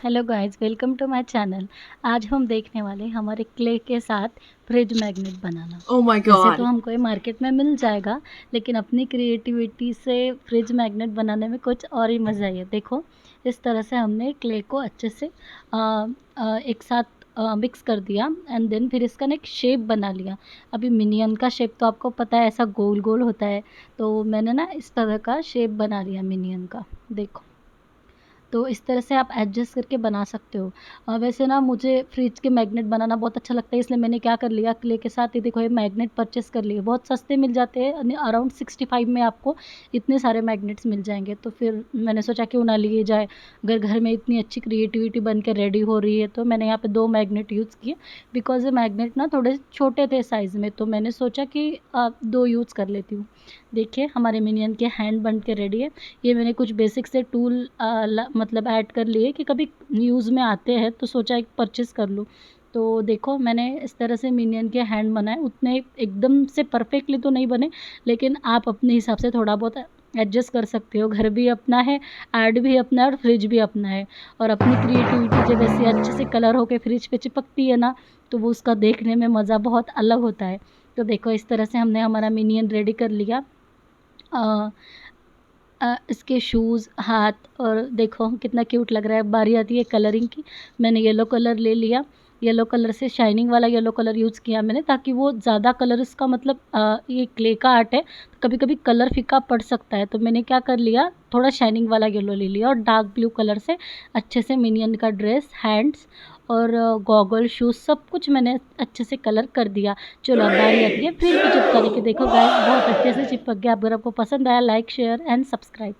Hello guys, welcome to my channel. आज हम देखने वाले हैं हमारे क्ले के साथ फ्रिज मैग्नेट बनाना। Oh my वैसे तो god. हमको ये मार्केट में मिल जाएगा, लेकिन अपनी क्रिएटिविटी से फ्रिज मैग्नेट बनाने में कुछ और ही मज़ा है। देखो, इस तरह से हमने क्ले को अच्छे से एक साथ मिक्स कर दिया एंड देन फिर इसका ना एक शेप बना लिया। अभी मिनियन का शेप तो आपको पता है, ऐसा गोल गोल होता है। तो मैंने ना इस तरह का शेप बना लिया मिनियन का। देखो, तो इस तरह से आप एडजस्ट करके बना सकते हो। वैसे ना मुझे फ्रिज के मैग्नेट बनाना बहुत अच्छा लगता है, इसलिए मैंने क्या कर लिया, क्ले के साथ ये देखो ये मैग्नेट परचेज़ कर लिए। बहुत सस्ते मिल जाते हैं, अराउंड 65 में आपको इतने सारे मैग्नेट्स मिल जाएँगे। तो फिर मैंने सोचा क्यों ना लिए जाए, अगर घर में इतनी अच्छी क्रिएटिविटी बन के रेडी हो रही है। तो मैंने यहाँ पे 2 मैग्नेट यूज़ किए, बिकॉज़ ये मैग्नेट ना थोड़े छोटे थे साइज़ में, तो मैंने सोचा कि 2 यूज़ कर लेती हूँ। देखिए हमारे मिनियन के हैंड बन के रेडी है। ये मैंने कुछ बेसिक से टूल मतलब ऐड कर लिए कि कभी यूज़ में आते हैं, तो सोचा एक परचेज़ कर लूँ। तो देखो मैंने इस तरह से मिनियन के हैंड बनाए, उतने एकदम से परफेक्टली तो नहीं बने, लेकिन आप अपने हिसाब से थोड़ा बहुत एडजस्ट कर सकते हो। घर भी अपना है, ऐड भी अपना है और फ्रिज भी अपना है। और अपनी क्रिएटिविटी जब ऐसे अच्छे से कलर होके फ्रिज पे चिपकती है ना, तो वो उसका देखने में मज़ा बहुत अलग होता है। तो देखो इस तरह से हमने हमारा मिनियन रेडी कर लिया। अ, इसके शूज़, हाथ, और देखो कितना क्यूट लग रहा है। बारी आती है कलरिंग की। मैंने येलो कलर ले लिया, येलो कलर से शाइनिंग वाला येलो कलर यूज़ किया मैंने, ताकि वो ज़्यादा कलर इसका मतलब ये क्ले का आर्ट है, तो कभी-कभी कलर फीका पड़ सकता है। तो मैंने क्या कर लिया, थोड़ा शाइनिंग वाला येलो ले लिया और डार्क ब्लू कलर से अच्छे से मिनियन का ड्रेस, हैंड्स और गॉगल, शूज़ सब कुछ मैंने अच्छे से कलर कर दिया। चलो अब बारी आती है फ्रिज पे चिपकाने की। देखो गाइस बहुत अच्छे से चिपक गया। अगर आपको पसंद आया, लाइक, शेयर एंड सब्सक्राइब।